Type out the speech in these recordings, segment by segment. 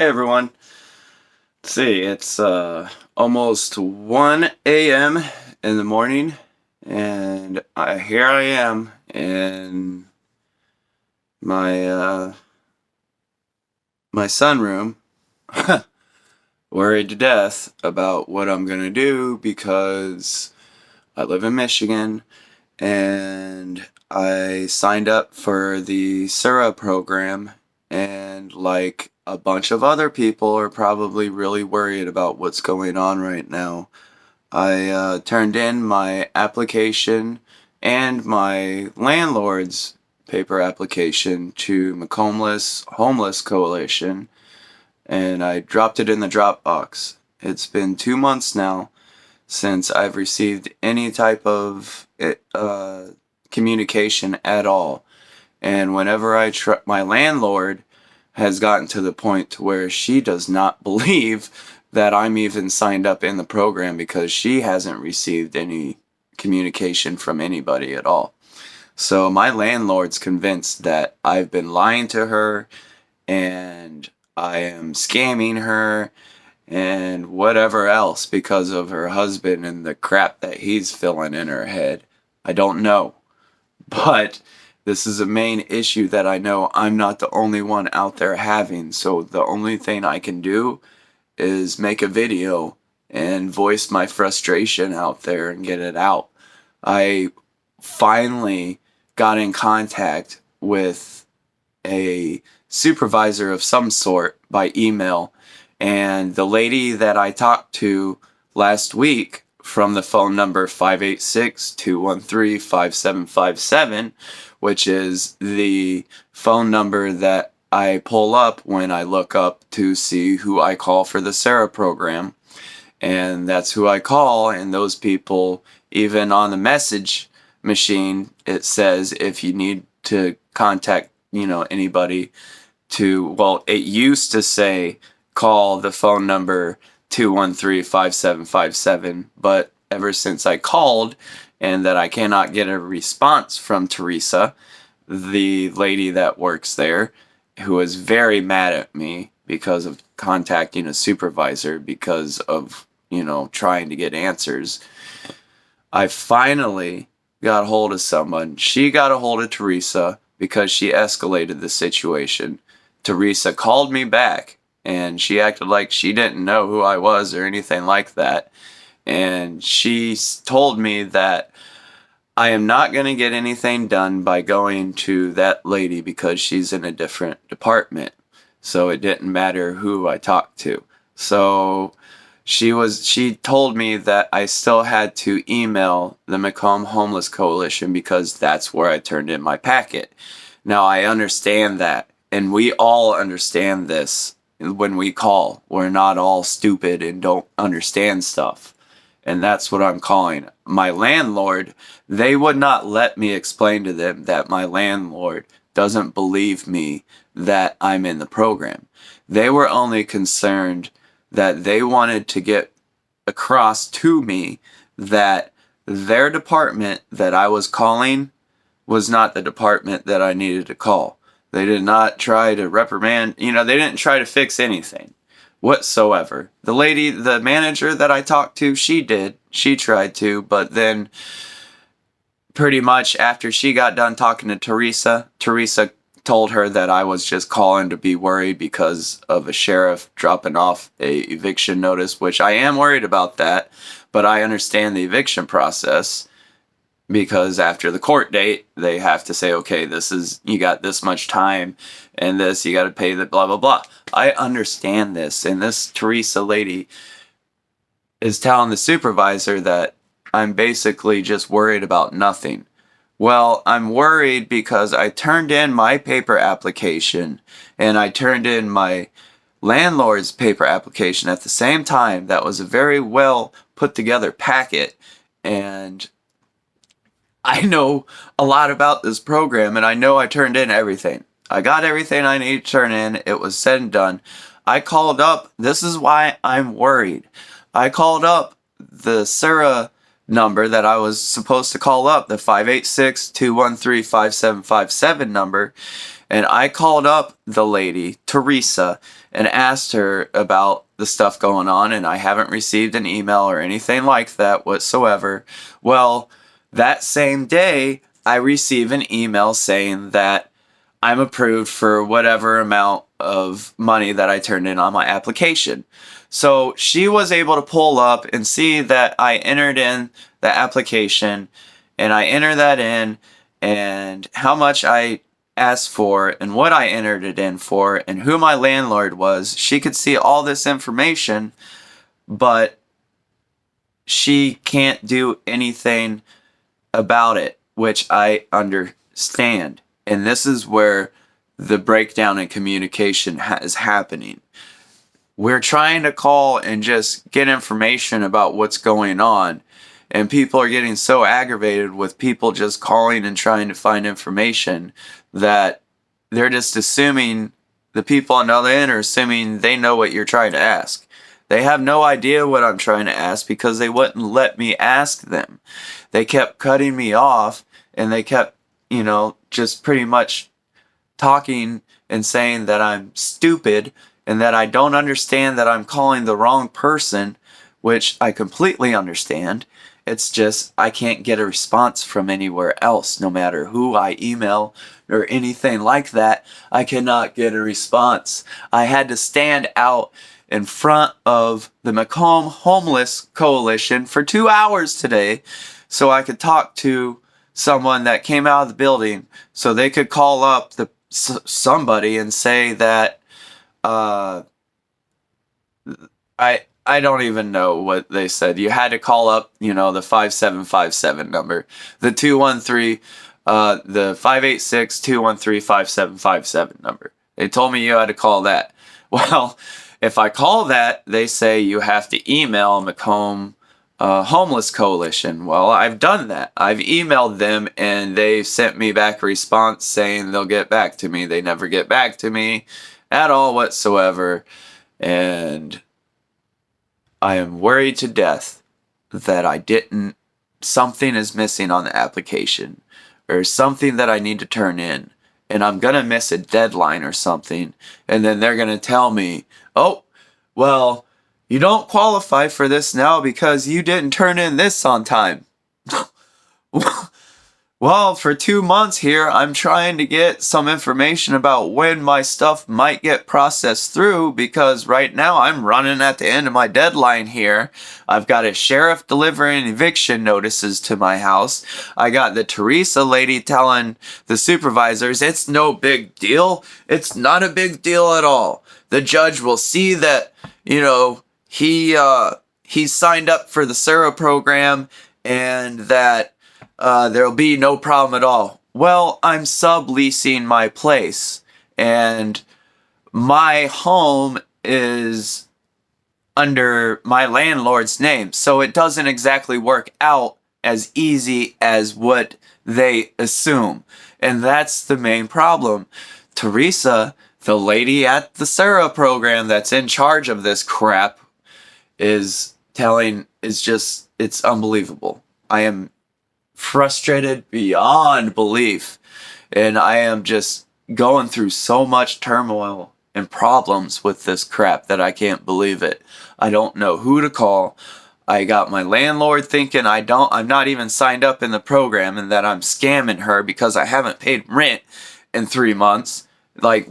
Hey everyone. Let's see, it's almost 1 a.m. in the morning, and here I am in my my sunroom, worried to death about what I'm gonna do because I live in Michigan and I signed up for the Cera program, and like a bunch of other people are probably really worried about what's going on right now. I turned in my application and my landlord's paper application to McCombs Homeless Coalition, and I dropped it in the drop box. It's been 2 months now since I've received any type of communication at all. And whenever my landlord has gotten to the point to where she does not believe that I'm even signed up in the program because she hasn't received any communication from anybody at all. So my landlord's convinced that I've been lying to her and I am scamming her and whatever else because of her husband and the crap that he's filling in her head. I don't know. But this is a main issue that I know I'm not the only one out there having. So the only thing I can do is make a video and voice my frustration out there and get it out. I finally got in contact with a supervisor of some sort by email, and the lady that I talked to last week from the phone number 586-213-5757, which is the phone number that I pull up when I look up to see who I call for the Cera program. And that's who I call, and those people, even on the message machine, it says if you need to contact, anybody it used to say call the phone number 213-5757, but ever since I called and that I cannot get a response from Teresa, the lady that works there, who is very mad at me because of contacting a supervisor because of, trying to get answers, I finally got hold of someone. She got a hold of Teresa because she escalated the situation. Teresa called me back and she acted like she didn't know who I was or anything like that. And she told me that I am not going to get anything done by going to that lady because she's in a different department. So it didn't matter who I talked to. So she told me that I still had to email the Macomb Homeless Coalition because that's where I turned in my packet. Now I understand that, and we all understand this when we call. We're not all stupid and don't understand stuff. And that's what I'm calling. My landlord, they would not let me explain to them that my landlord doesn't believe me that I'm in the program. They were only concerned that they wanted to get across to me that their department that I was calling was not the department that I needed to call. They did not try to reprimand, they didn't try to fix anything whatsoever. The manager that I talked to, she tried to, but then pretty much after she got done talking to Teresa told her that I was just calling to be worried because of a sheriff dropping off a eviction notice, which I am worried about that, but I understand the eviction process because after the court date, they have to say, okay, you got this much time and you got to pay the blah, blah, blah. I understand this. And this Teresa lady is telling the supervisor that I'm basically just worried about nothing. Well, I'm worried because I turned in my paper application and I turned in my landlord's paper application at the same time. That was a very well put together packet, and I know a lot about this program, and I know I turned in everything. I got everything I need to turn in. It was said and done. I called up. This is why I'm worried. I called up the Cera number that I was supposed to call up, the 586-213-5757 number. And I called up the lady, Teresa, and asked her about the stuff going on, and I haven't received an email or anything like that whatsoever. Well, that same day, I receive an email saying that I'm approved for whatever amount of money that I turned in on my application. So she was able to pull up and see that I entered in the application, and I entered that in, and how much I asked for and what I entered it in for and who my landlord was. She could see all this information, but she can't do anything about it, which I understand. And this is where the breakdown in communication is happening. We're trying to call and just get information about what's going on. And people are getting so aggravated with people just calling and trying to find information that they're just assuming, the people on the other end are assuming they know what you're trying to ask. They have no idea what I'm trying to ask because they wouldn't let me ask them. They kept cutting me off, and they kept, just pretty much talking and saying that I'm stupid and that I don't understand that I'm calling the wrong person, which I completely understand. It's just I can't get a response from anywhere else, no matter who I email or anything like that. I cannot get a response. I had to stand out in front of the Macomb Homeless Coalition for 2 hours today so I could talk to someone that came out of the building so they could call up somebody and say that I don't even know what they said. You had to call up, the 5757 number, the 213, the 586-213-5757 number. They told me you had to call that. Well, if I call that, they say you have to email Macomb Homeless Coalition. Well, I've done that. I've emailed them, and they sent me back a response saying they'll get back to me. They never get back to me at all whatsoever. And I am worried to death that something is missing on the application or something that I need to turn in, and I'm going to miss a deadline or something, and then they're going to tell me, oh, well, you don't qualify for this now because you didn't turn in this on time. Well, for 2 months here, I'm trying to get some information about when my stuff might get processed through, because right now I'm running at the end of my deadline here. I've got a sheriff delivering eviction notices to my house. I got the Teresa lady telling the supervisors it's no big deal. It's not a big deal at all. The judge will see that, he signed up for the Cera program and that there'll be no problem at all. Well, I'm subleasing my place, and my home is under my landlord's name, so it doesn't exactly work out as easy as what they assume. And that's the main problem. Teresa, the lady at the Cera program that's in charge of this crap, it's unbelievable. I am frustrated beyond belief, and I am just going through so much turmoil and problems with this crap that I can't believe it. I don't know who to call. I got my landlord thinking I'm not even signed up in the program and that I'm scamming her because I haven't paid rent in 3 months. I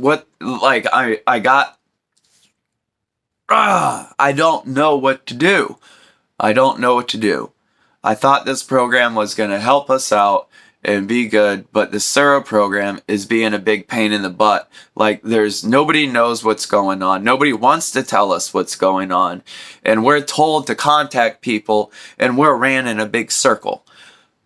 don't know what to do. I thought this program was going to help us out and be good, but the Cera program is being a big pain in the butt. Nobody knows what's going on. Nobody wants to tell us what's going on. And we're told to contact people, and we're ran in a big circle.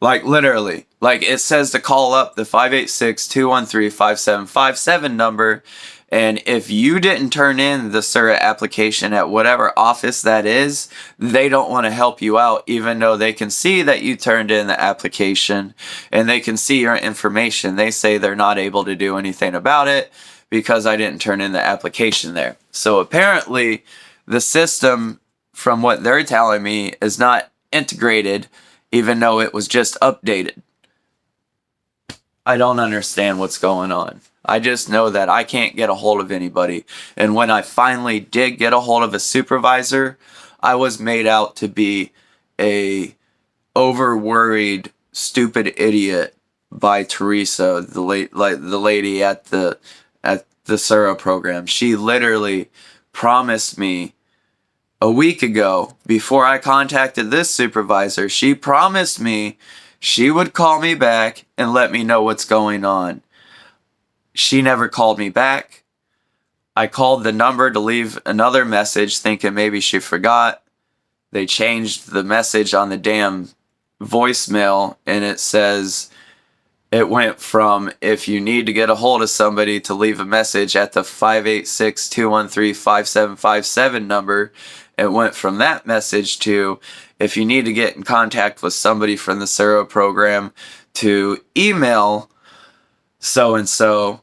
Literally. It says to call up the 586-213-5757 number, and if you didn't turn in the Cera application at whatever office that is, they don't want to help you out, even though they can see that you turned in the application and they can see your information. They say they're not able to do anything about it because I didn't turn in the application there. So apparently the system, from what they're telling me, is not integrated even though it was just updated. I don't understand what's going on. I just know that I can't get a hold of anybody. And when I finally did get a hold of a supervisor, I was made out to be a over-worried, stupid idiot by Teresa, the lady at the Cera program. She literally promised me a week ago, before I contacted this supervisor, she promised me she would call me back and let me know what's going on. She never called me back. I called the number to leave another message thinking maybe she forgot. They changed the message on the damn voicemail, and it says it went from, if you need to get a hold of somebody, to leave a message at the 586-213-5757 number. It went from that message to, if you need to get in contact with somebody from the Cera program, to email so-and-so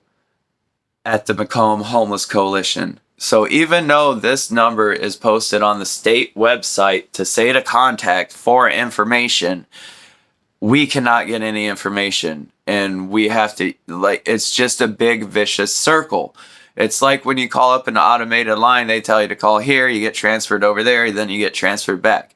at the Macomb Homeless Coalition. So even though this number is posted on the state website to say to contact for information, we cannot get any information. And we have to, it's just a big vicious circle. It's like when you call up an automated line, they tell you to call here, you get transferred over there, then you get transferred back.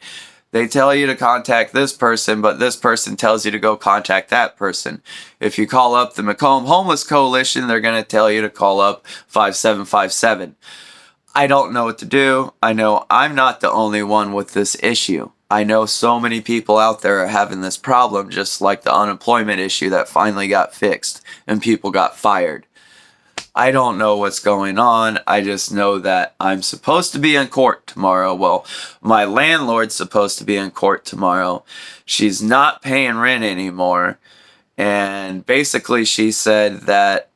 They tell you to contact this person, but this person tells you to go contact that person. If you call up the Macomb Homeless Coalition, they're going to tell you to call up 5757. I don't know what to do. I know I'm not the only one with this issue. I know so many people out there are having this problem, just like the unemployment issue that finally got fixed and people got fired. I don't know what's going on. I just know that I'm supposed to be in court tomorrow. Well, my landlord's supposed to be in court tomorrow. She's not paying rent anymore. And basically she said that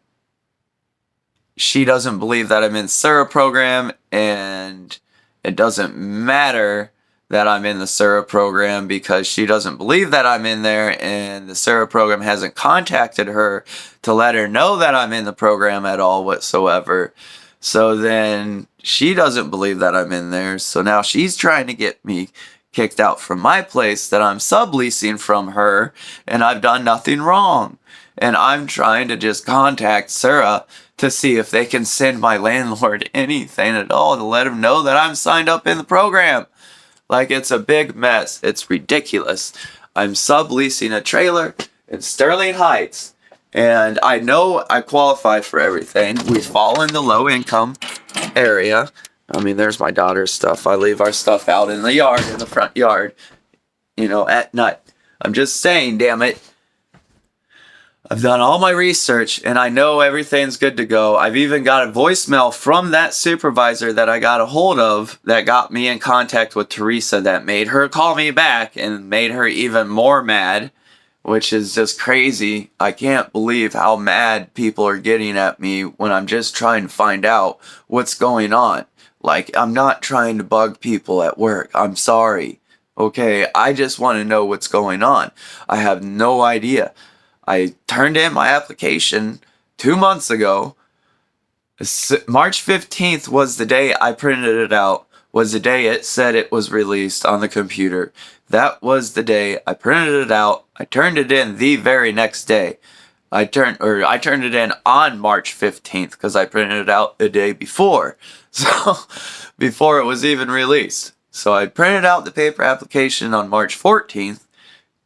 she doesn't believe that I'm in the Cera program, and it doesn't matter that I'm in the Cera program because she doesn't believe that I'm in there, and the Cera program hasn't contacted her to let her know that I'm in the program at all whatsoever. So then she doesn't believe that I'm in there. So now she's trying to get me kicked out from my place that I'm subleasing from her, and I've done nothing wrong. And I'm trying to just contact Cera to see if they can send my landlord anything at all to let him know that I'm signed up in the program. Like, it's a big mess. It's ridiculous. I'm subleasing a trailer in Sterling Heights, and I know I qualify for everything. We fall in the low income area. I mean, there's my daughter's stuff. I leave our stuff out in the yard, in the front yard, at night. I'm just saying, damn it. I've done all my research, and I know everything's good to go. I've even got a voicemail from that supervisor that I got a hold of that got me in contact with Teresa, that made her call me back and made her even more mad, which is just crazy. I can't believe how mad people are getting at me when I'm just trying to find out what's going on. Like, I'm not trying to bug people at work. I'm sorry. Okay, I just want to know what's going on. I have no idea. I turned in my application 2 months ago. March 15th was the day I printed it out, was the day it said it was released on the computer. That was the day I printed it out. I turned it in the very next day. I turned it in on March 15th because I printed it out the day before. So before it was even released. So I printed out the paper application on March 14th.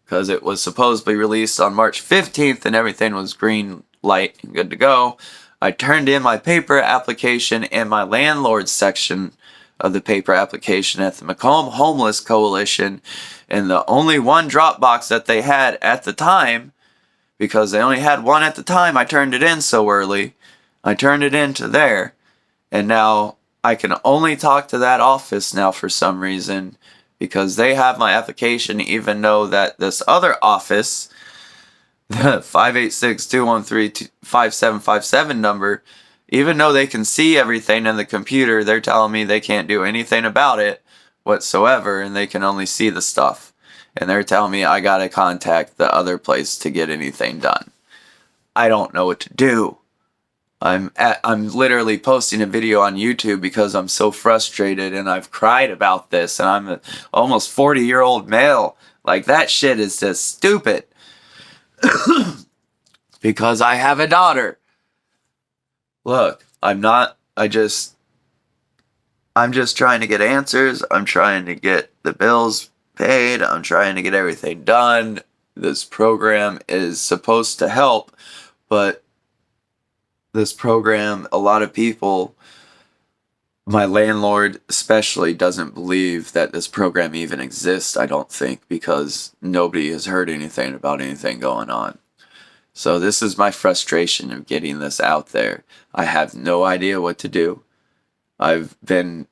Because it was supposedly released on March 15th and everything was green light and good to go. I turned in my paper application in my landlord section of the paper application at the Macomb Homeless Coalition, and the only one drop box that they had at the time, because they only had one at the time, I turned it in so early. I turned it into there, and now I can only talk to that office now for some reason, because they have my application, even though that this other office, the 586-213-5757 number, even though they can see everything in the computer, they're telling me they can't do anything about it whatsoever, and they can only see the stuff. And they're telling me I gotta contact the other place to get anything done. I don't know what to do. I'm literally posting a video on YouTube because I'm so frustrated, and I've cried about this, and I'm an almost 40-year-old male. Like, that shit is just stupid. Because I have a daughter. Look, I'm just trying to get answers. I'm trying to get the bills paid. I'm trying to get everything done. This program is supposed to help, but this program, a lot of people, my landlord especially, doesn't believe that this program even exists, I don't think, because nobody has heard anything about anything going on. So this is my frustration of getting this out there. I have no idea what to do. I've been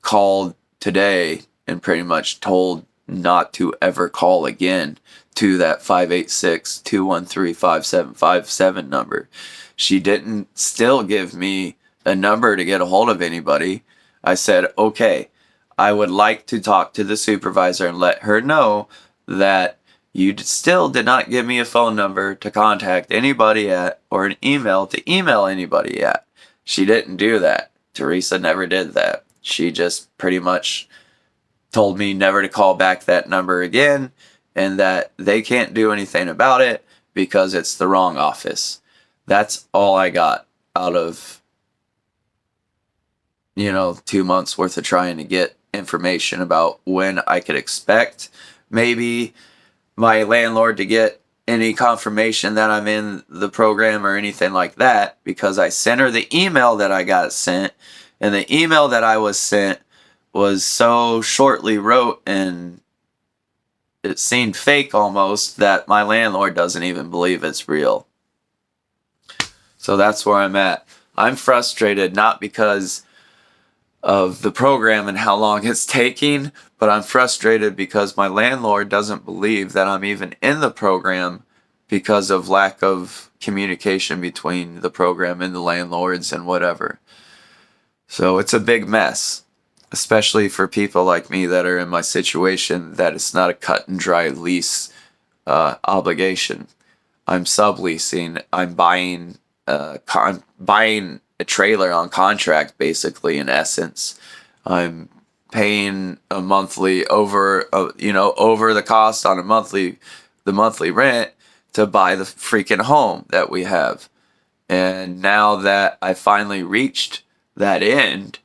called today and pretty much told not to ever call again to that 586-213-5757 number. She didn't still give me a number to get a hold of anybody. I said, okay, I would like to talk to the supervisor and let her know that you still did not give me a phone number to contact anybody at, or an email to email anybody at. She didn't do that. Teresa never did that. She just pretty much told me never to call back that number again, and that they can't do anything about it because it's the wrong office. That's all I got out of, 2 months worth of trying to get information about when I could expect maybe my landlord to get any confirmation that I'm in the program or anything like that, because I sent her the email that I got sent, and the email that I was sent was so shortly wrote and it seemed fake almost that my landlord doesn't even believe it's real. So that's where I'm at. I'm frustrated not because of the program and how long it's taking, but I'm frustrated because my landlord doesn't believe that I'm even in the program because of lack of communication between the program and the landlords and whatever. So it's a big mess, especially for people like me that are in my situation, that it's not a cut and dry lease obligation. I'm subleasing. I'm buying a trailer on contract, basically, in essence. I'm paying a monthly over the cost on the monthly rent to buy the freaking home that we have. And now that I finally reached that end,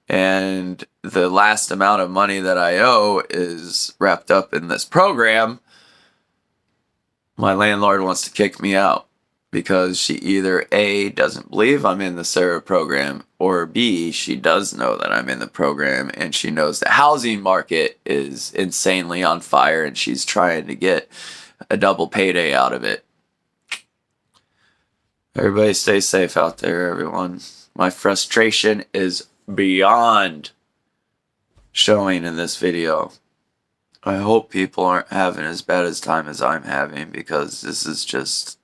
and the last amount of money that I owe is wrapped up in this program, my landlord wants to kick me out because she either A, doesn't believe I'm in the Cera program, or B, she does know that I'm in the program and she knows the housing market is insanely on fire and she's trying to get a double payday out of it. Everybody stay safe out there, everyone. My frustration is beyond showing in this video. I hope people aren't having as bad a time as I'm having, because this is just